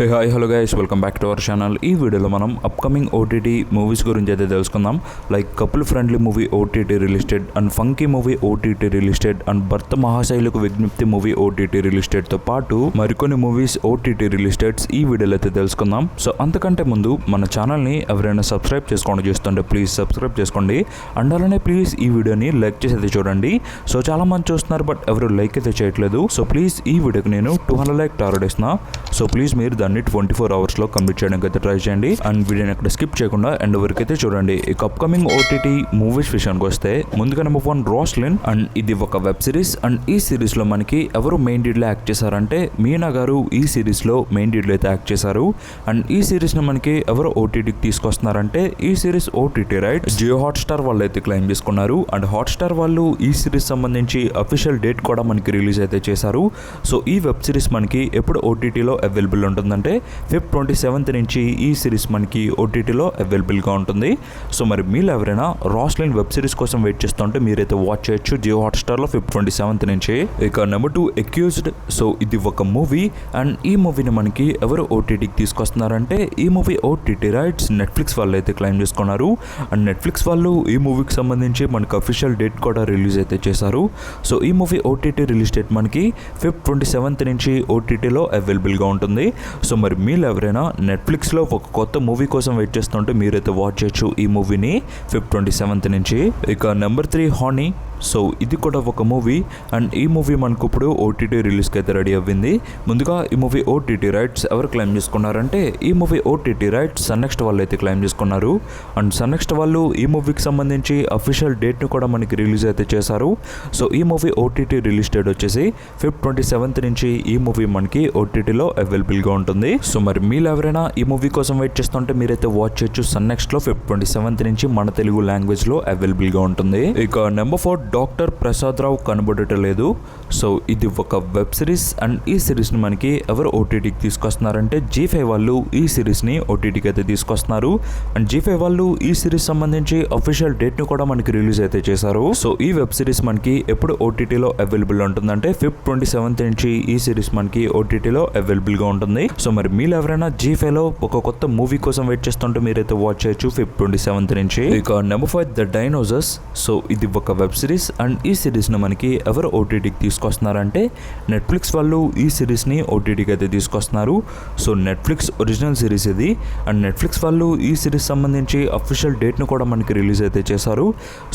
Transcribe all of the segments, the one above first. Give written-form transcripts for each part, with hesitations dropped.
Hi hello guys, welcome back to our channel. ఈ వీడియోలో మనం అప్కమింగ్ ఓటీటీ మూవీస్ గురించి అయితే తెలుసుకుందాం. Like couple friendly movie OTT released and funky movie OTT released and భర్త మహాశైలకు విజ్ఞప్తి మూవీ ఓటీటీ రిలీస్టెడ్తో పాటు మరికొన్ని మూవీస్ ఓటీటీ రిలీస్టెడ్స్ ఈ వీడియోలో అయితే తెలుసుకుందాం. సో అంతకంటే ముందు మన ఛానల్ని ఎవరైనా సబ్స్క్రైబ్ చేసుకోండి చూస్తుంటే ప్లీజ్ సబ్స్క్రైబ్ చేసుకోండి. అండ్ అలానే ప్లీజ్ ఈ వీడియోని లైక్ చేసి అయితే చూడండి. సో చాలా మంది చూస్తున్నారు బట్ ఎవరు లైక్ అయితే చేయట్లేదు. సో ప్లీజ్ ఈ వీడియోకి నేను 200 లైక్ టార్గెట్ ఇస్తున్నా. సో ప్లీజ్ మీరు దాన్ని 24 అవర్స్లో కంప్లీట్ చేయడానికి అయితే ట్రై చేయండి. అండ్ వీడియోని అక్కడ స్కిప్ చేయకుండా ఎండ్ వరకు అయితే చూడండి. ఇక అప్కమింగ్ ఓటీటీ మూవీస్ విషయానికి వస్తే ముందుగా నెంబర్ 1 రాస్లిన్. అండ్ ఇది ఒక వెబ్ సిరీస్. అండ్ ఈ సిరీస్ లో మనకి ఎవరు మెయిన్ లీడ్ లో యాక్ట్ చేశారంటే మీనా గారు ఈ సిరీస్ లో మెయిన్ లీడ్ లో అయితే యాక్ట్ చేశారు. అండ్ ఈ సిరీస్ ని మనకి ఎవరు ఓటీటీకి తీసుకొస్తున్నారంటే ఈ series OTT right Jio Hotstar వాళ్ళు అయితే క్లెయిమ్ చేసుకున్నారు. అండ్ హాట్స్టార్ వాళ్ళు ఈ సిరీస్ సంబంధించి అఫీషియల్ డేట్ కూడా మనకి రిలీజ్ అయితే చేశారు. సో ఈ వెబ్ సిరీస్ మనకి ఎప్పుడు ఓటీటీలో అవైలబుల్ ఉంటుందంటే Feb 27th నుంచి ఈ సిరీస్ మనకి ఓటీటీలో అవైలబుల్గా ఉంటుంది. సో మరి మీరు ఎవరైనా రాస్లిన్ వెబ్ సిరీస్ కోసం వెయిట్ చేస్తుంటే మీరైతే వాచ్ చేయొచ్చు జియో హాట్స్టార్లో Feb 27th నుంచి. ఇక నెంబర్ 2 అక్యూజ్డ్. సో ఇది ఒక మూవీ. అండ్ ఈ మూవీని మనకి ఎవరు ఓటీటీకి తీసుకొస్తున్నారంటే ఈ మూవీ ఓటీటీ రైట్స్ నెట్ఫ్లిక్స్ వాళ్ళు అయితే క్లెయిమ్ చేసుకున్నారు. అండ్ నెట్ఫ్లిక్స్ వాళ్ళు ఈ మూవీకి సంబంధించి మనకి అఫీషియల్ డేట్ కూడా రిలీజ్ అయితే చేశారు. సో ఈ మూవీ ఓటీటీ రిలీజ్ డేట్ మనకి Feb 27th నుంచి ఓటీటీలో అవైలబుల్గా ఉంటుంది. సో మరి మీరు ఎవరైనా నెట్ఫ్లిక్స్లో ఒక కొత్త మూవీ కోసం వెయిట్ చేస్తుంటే మీరైతే వాచ్ చేయొచ్చు ఈ మూవీని Feb 27th నుంచి. ఇక నెంబర్ 3 హానీ. సో ఇది కూడా ఒక మూవీ. అండ్ ఈ మూవీ మనకు ఇప్పుడు ఓటీటీ రిలీజ్కి అయితే రెడీ అవ్వింది. ముందుగా ఈ మూవీ ఓటీటీ రైట్స్ ఎవరు క్లెయిమ్ చేసుకున్నారంటే ఈ మూవీ ఓటీటీ రైట్స్ సన్నెక్స్ట్ వాళ్ళు అయితే క్లెయిమ్ చేసుకున్నారు. అండ్ సన్నెక్స్ట్ వాళ్ళు ఈ మూవీకి సంబంధించి అఫీషియల్ డేట్ను కూడా మనకి రిలీజ్ అయితే చేశారు. సో ఈ మూవీ ఓటీటీ రిలీజ్ డేట్ వచ్చేసి Feb 27th నుంచి ఈ మూవీ మనకి ఓటీటీలో అవైలబుల్గా ఉంటుంది. సో మరి మీరు ఎవరైనా ఈ మూవీ కోసం వెయిట్ చేస్తుంటే మీరైతే వాచ్ చేయొచ్చు. సన్నెక్స్ట్లో Feb 27th నుంచి మన తెలుగు లాంగ్వేజ్లో అవైలబుల్గా ఉంటుంది. ఇక నెంబర్ 4 డాక్టర్ ప్రసాద్ రావు కనబడటలేదు. సో ఇది ఒక వెబ్ సిరీస్. అండ్ ఈ సిరీస్ని మనకి ఎవరు ఓటీటీకి తీసుకొస్తున్నారంటే G5 వాళ్ళు ఈ సిరీస్ని ఓటీటీకి అయితే తీసుకొస్తున్నారు. అండ్ G5 వాళ్ళు ఈ సిరీస్ సంబంధించి అఫీషియల్ డేట్ను కూడా మనకి రిలీజ్ అయితే చేశారు. సో ఈ వెబ్ సిరీస్ మనకి ఎప్పుడు ఓటీటీలో అవైలబుల్ ఉంటుందంటే Feb 27th నుంచి ఈ సిరీస్ మనకి ఓటీటీలో అవైలబుల్గా ఉంటుంది. సో మరి మీరు ఎవరైనా G5లో ఒక కొత్త మూవీ కోసం వెయిట్ చేస్తుంటే మీరైతే వాచ్ చేయొచ్చు Feb 27th నుంచి. ఇక నెంబర్ 5 ద డైనోసర్స్. సో ఇది ఒక వెబ్ సిరీస్. అండ్ ఈ సిరీస్ని మనకి ఎవరు ఓటీటీకి తీసుకొస్తున్నారంటే నెట్ఫ్లిక్స్ వాళ్ళు ఈ సిరీస్ని ఓటీటీకి అయితే తీసుకొస్తున్నారు. సో నెట్ఫ్లిక్స్ ఒరిజినల్ సిరీస్ ఇది. అండ్ నెట్ఫ్లిక్స్ వాళ్ళు ఈ సిరీస్ సంబంధించి అఫీషియల్ డేట్ను కూడా మనకి రిలీజ్ అయితే చేశారు.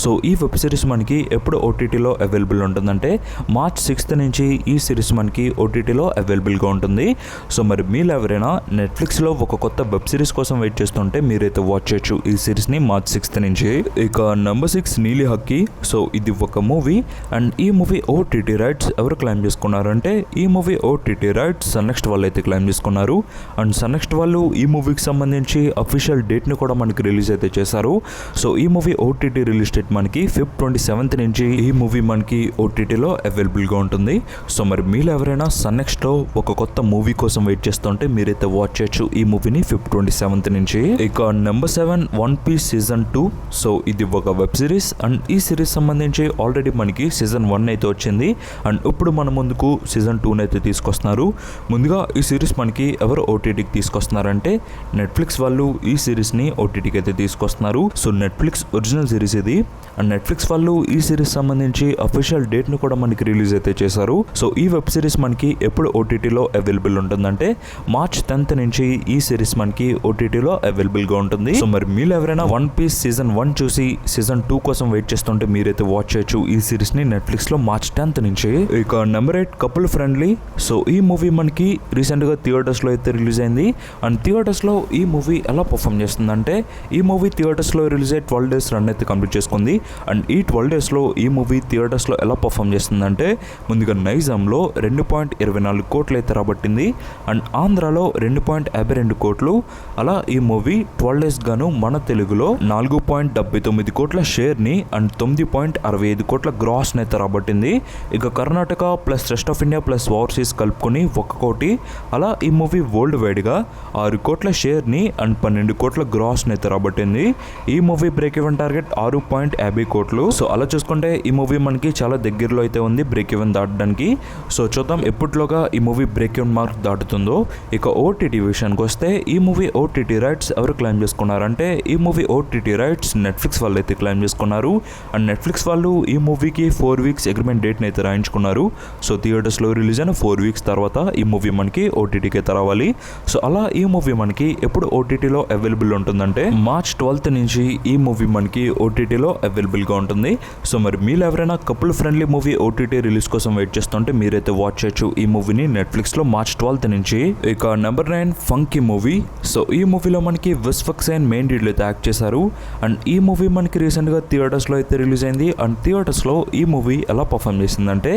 సో ఈ వెబ్ సిరీస్ మనకి ఎప్పుడు ఓటీటీలో అవైలబుల్ ఉంటుందంటే March 6th నుంచి ఈ సిరీస్ మనకి ఓటీటీలో అవైలబుల్గా ఉంటుంది. సో మరి మీరు ఎవరైనా నెట్ఫ్లిక్స్లో ఒక కొత్త వెబ్ సిరీస్ కోసం వెయిట్ చేస్తుంటే మీరైతే వాచ్ చేయొచ్చు ఈ సిరీస్ని March 6th నుంచి. ఇక నెంబర్ 6 నీలి హక్కీ. సో ఇది ఒక మూవీ. అండ్ ఈ మూవీ ఓటీటీ రైట్స్ ఎవరు క్లెయిమ్ చేసుకున్నారంటే ఈ మూవీ ఓటీటీ రైట్స్ సన్నెక్స్ట్ వాళ్ళు అయితే క్లెయిమ్ చేసుకున్నారు. అండ్ సన్నెక్స్ట్ వాళ్ళు ఈ మూవీకి సంబంధించి అఫీషియల్ డేట్ని కూడా మనకి రిలీజ్ అయితే చేశారు. సో ఈ మూవీ ఓటీటీ రిలీజ్ డేట్ మనకి Feb 27th నుంచి ఈ మూవీ మనకి ఓటీటీలో అవైలబుల్గా ఉంటుంది. సో మరి మీరు ఎవరైనా సన్నెక్స్ట్లో ఒక కొత్త మూవీ కోసం వెయిట్ చేస్తుంటే మీరైతే వాచ్ చేయొచ్చు ఈ మూవీని Feb 27th నుంచి. ఇక number 7 one piece season 2. So ఇది ఒక వెబ్ సిరీస్. అండ్ ఈ సిరీస్ సంబంధించి ఆల్రెడీ మనకి సీజన్ 1 అయితే వచ్చింది. అండ్ ఇప్పుడు మన ముందుకు సీజన్ 2 అయితే తీసుకొస్తున్నారు. ముందుగా ఈ సిరీస్ మనకి ఎవరు ఓటీటీకి తీసుకొస్తున్నారంటే నెట్ఫ్లిక్స్ వాళ్ళు ఈ సిరీస్ని ఓటీటీకి అయితే తీసుకొస్తున్నారు. సో నెట్ఫ్లిక్స్ ఒరిజినల్ సిరీస్ ఇది. అండ్ నెట్ఫ్లిక్స్ వాళ్ళు ఈ సిరీస్ సంబంధించి అఫీషియల్ డేట్ను కూడా మనకి రిలీజ్ అయితే చేశారు. సో ఈ వెబ్ సిరీస్ మనకి ఎప్పుడు ఓటీటీలో అవైలబుల్ ఉంటుందంటే March 10th నుంచి ఈ సిరీస్ మనకి ఓటీటీలో అవైలబుల్గా ఉంటుంది. సో మరి మీరు ఎవరైనా వన్ పీస్ సీజన్ 1 చూసి సీజన్ 2 కోసం వెయిట్ చేస్తుంటే మీరైతే వాచ్ చేయొచ్చు ఈ సిరీస్ని నెట్ఫ్లిక్స్లో March 10th నుంచి. ఇక నెంబర్ 8 కపుల్ ఫ్రెండ్లీ. సో ఈ మూవీ మనకి రీసెంట్గా థియేటర్స్లో అయితే రిలీజ్ అయింది. అండ్ థియేటర్స్లో ఈ మూవీ ఎలా పర్ఫామ్ చేస్తుందంటే ఈ మూవీ థియేటర్స్లో రిలీజ్ అయ్యి 12 days రన్ అయితే కంప్లీట్ చేసుకుంది. అండ్ ఈ 12 daysలో ఈ మూవీ థియేటర్స్లో ఎలా పర్ఫామ్ చేస్తుందంటే ముందుగా నైజాంలో 2.24 కోట్లు అయితే రాబట్టింది. అండ్ ఆంధ్రాలో 2.52 కోట్లు. అలా ఈ మూవీ 12 days గాను మన తెలుగులో 4.79 కోట్ల షేర్ని అండ్ 9.60 65 కోట్ల గ్రాస్ అయితే రాబట్టింది. ఇక Karnataka plus rest of India plus overseas కలుపుకొని 1 కోటి. అలా ఈ మూవీ వరల్డ్ వైడ్గా 6 కోట్ల షేర్ని అండ్ 12 కోట్ల గ్రాస్ అయితే రాబట్టింది. ఈ మూవీ బ్రేక్ ఈవెన్ టార్గెట్ 6.50 కోట్లు. సో అలా చూసుకుంటే ఈ మూవీ మనకి చాలా దగ్గరలో అయితే ఉంది బ్రేక్ ఈవెన్ దాటడానికి. సో చూద్దాం ఎప్పటిలోగా ఈ మూవీ బ్రేక్ ఈవెన్ మార్క్ దాటుతుందో. ఇక ఓటీటీ విషయానికి వస్తే ఈ మూవీ ఓటీటీ రైట్స్ ఎవరు క్లెయిమ్ చేసుకున్నారంటే ఈ మూవీ ఓటీటీ రైట్స్ నెట్ఫ్లిక్స్ వాళ్ళు అయితే క్లెయిమ్ చేసుకున్నారు. అండ్ నెట్ఫ్లిక్స్ వాళ్ళు ఈ మూవీకి 4 వీక్స్ అగ్రిమెంట్ డేట్ని అయితే రాయించుకున్నారు. సో థియేటర్స్లో రిలీజ్ అయిన 4 వీక్స్ తర్వాత ఈ మూవీ మనకి ఓటీటీకి అయితే రావాలి. సో అలా ఈ మూవీ మనకి ఎప్పుడు ఓటీటీలో అవైలబుల్ ఉంటుందంటే మార్చ్ 12th నుంచి ఈ మూవీ మనకి ఓటీటీలో అవైలబుల్గా ఉంటుంది. సో మరి మీరు ఎవరైనా couple friendly movie OTT release కోసం వెయిట్ చేస్తుంటే మీరైతే వాచ్ చేయొచ్చు ఈ మూవీని నెట్ఫ్లిక్స్లో మార్చ్ 12th నుంచి. ఇక నెంబర్ 9 ఫంకీ మూవీ. సో ఈ మూవీలో మనకి విశ్వక్సేన్ మెయిన్ లీడ్లో అయితే యాక్ట్ చేశారు. అండ్ ఈ మూవీ మనకి రీసెంట్గా థియేటర్స్లో అయితే రిలీజ్ అయింది. అండ్ థియేటర్స్లో ఈ మూవీ ఎలా పర్ఫామ్ చేసిందంటే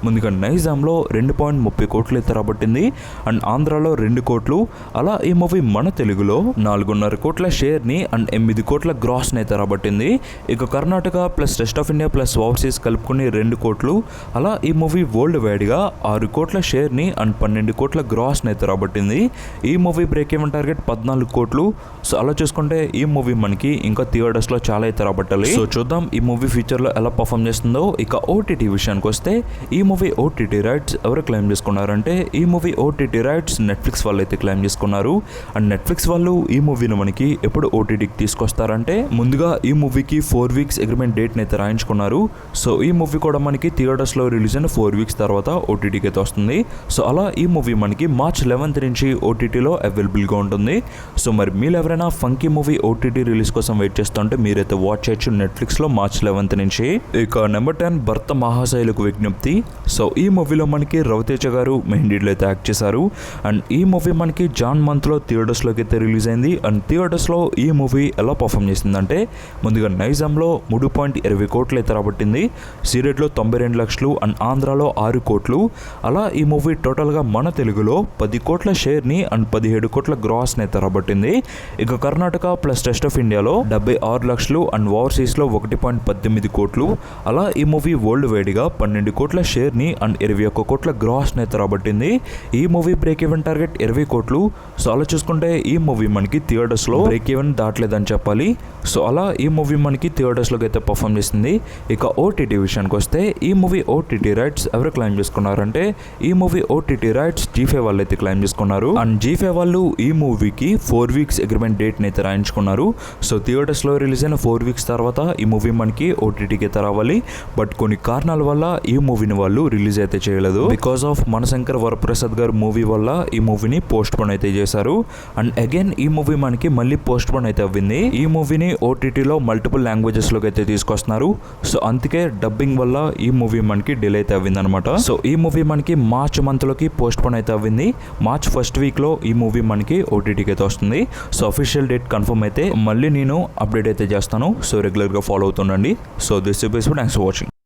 ముందుగా నైజాంలో 2.30 కోట్లు అయితే రాబట్టింది. అండ్ ఆంధ్రాలో 2 కోట్లు. అలా ఈ మూవీ మన తెలుగులో 4.5 కోట్ల షేర్ని అండ్ 8 కోట్ల గ్రాస్ని అయితే రాబట్టింది. ఇక Karnataka plus rest of India plus overseas కలుపుకొని 2 కోట్లు. అలా ఈ మూవీ వరల్డ్ వైడ్గా 6 కోట్ల షేర్ని అండ్ 12 కోట్ల గ్రాస్ని అయితే రాబట్టింది. ఈ మూవీ బ్రేక్ ఈవెన్ టార్గెట్ 14 కోట్లు. సో అలా చూసుకుంటే ఈ మూవీ మనకి ఇంకా థియేటర్స్లో చాలా అయితే రాబట్టాలి. సో చూద్దాం ఈ మూవీ ఫ్యూచర్లో ఎలా పర్ఫామ్ చేస్తుందో. ఇక ఓటీటీ విషయానికి వస్తే ఈ మూవీ ఓటీటీ రైట్స్ ఎవరు క్లెయిమ్ చేసుకున్నారంటే ఈ మూవీ ఓటీటీ రైట్స్ నెట్ఫ్లిక్స్ వాళ్ళు అయితే క్లెయిమ్ చేసుకున్నారు. అండ్ నెట్ఫ్లిక్స్ వాళ్ళు ఈ మూవీని మనకి ఎప్పుడు ఓటీటీకి తీసుకొస్తారంటే ముందుగా ఈ మూవీకి 4 వీక్స్ అగ్రిమెంట్ డేట్ని అయితే రాయించుకున్నారు. సో ఈ మూవీ కూడా మనకి థియేటర్స్లో రిలీజ్ అయిన 4 వీక్స్ తర్వాత ఓటీటీకి అయితే వస్తుంది. సో అలా ఈ మూవీ మనకి మార్చ్ 11th నుంచి ఓటీటీలో అవైలబుల్గా ఉంటుంది. సో మరి మీరు ఎవరైనా ఫంకీ మూవీ ఓటీటీ రిలీజ్ కోసం వెయిట్ చేస్తుంటే మీరైతే వాచ్ చేయొచ్చు నెట్ఫ్లిక్స్లో మార్చ్ 11th నుంచి. ఇక నెంబర్ 10 భర్త మహాశైలకు విజ్ఞప్తి. సో ఈ మూవీలో మనకి రవితేజ గారు మెయిన్ లీడ్లో అయితే యాక్ట్ చేశారు. అండ్ ఈ మూవీ మనకి జాన్ మంత్లో థియేటర్స్లోకి అయితే రిలీజ్ అయింది. అండ్ థియేటర్స్లో ఈ మూవీ ఎలా పర్ఫామ్ చేసిందంటే ముందుగా నైజాంలో 3.20 కోట్లు అయితే రాబట్టింది. సీరెట్లో 92 లక్షలు అండ్ ఆంధ్రాలో 6 కోట్లు. అలా ఈ మూవీ టోటల్గా మన తెలుగులో 10 కోట్ల షేర్ని అండ్ 17 కోట్ల గ్రాస్ని అయితే రాబట్టింది. ఇక కర్ణాటక ప్లస్ రెస్ట్ ఆఫ్ ఇండియాలో 76 లక్షలు అండ్ ఓవర్సీస్లో 1.18 కోట్లు. అలా ఈ మూవీ వరల్డ్ వైడ్గా 12 కోట్ల షేర్ని అండ్ 21 కోట్ల గ్రాస్ని అయితే రాబట్టింది. ఈ మూవీ బ్రేక్ ఈవెన్ టార్గెట్ 20 కోట్లు. సో అలా చూసుకుంటే ఈ మూవీ మనకి థియేటర్స్లో బ్రేక్ ఈవెన్ దాటలేదని చెప్పాలి. సో అలా ఈ మూవీ మనకి థియేటర్స్లోకి అయితే పర్ఫామ్ చేసింది. ఇక ఓటీటీ విషయానికి వస్తే ఈ మూవీ ఓటీటీ రైట్స్ ఎవరు క్లెయిమ్ చేసుకున్నారంటే ఈ మూవీ ఓటీటీ రైట్స్ G5 వాళ్ళు అయితే క్లెయిమ్ చేసుకున్నారు. అండ్ G5 వాళ్ళు ఈ మూవీకి 4 వీక్స్ అగ్రిమెంట్ డేట్ని అయితే రాయించుకున్నారు. సో థియేటర్స్లో రిలీజ్ అయిన 4 వీక్స్ తర్వాత ఈ మూవీ మనకి ఓటీటీకి అయితే రావాలి. బట్ కొన్ని కారణాల వల్ల ఈ మూవీని వాళ్ళు రిలీజ్ అయితే చేయలేదు. బికాస్ ఆఫ్ మనశంకర్ వరప్రసాద్ గారు మూవీ వల్ల ఈ మూవీని పోస్ట్ పోన్ అయితే చేశారు. అండ్ అగైన్ ఈ మూవీ మనకి మళ్ళీ పోస్ట్ పోన్ అయితే అవ్వింది. ఈ మూవీని ఓటీటీలో మల్టిపుల్ లాంగ్వేజెస్లోకి అయితే తీసుకొస్తున్నారు. సో అందుకే డబ్బింగ్ వల్ల ఈ మూవీ మనకి డిలే అయితే అవ్వింది అనమాట. సో ఈ మూవీ మనకి మార్చ్ మంత్లోకి పోస్ట్ పోన్ అయితే అవ్వింది. మార్చ్ ఫస్ట్ వీక్లో ఈ మూవీ మనకి ఓటీటీకి అయితే వస్తుంది. సో అఫీషియల్ డేట్ కన్ఫర్మ్ అయితే మళ్ళీ నేను అప్డేట్ అయితే చేస్తాను. సో రెగ్యులర్గా ఫాలో అవుతుండండి. So this is thanks for watching.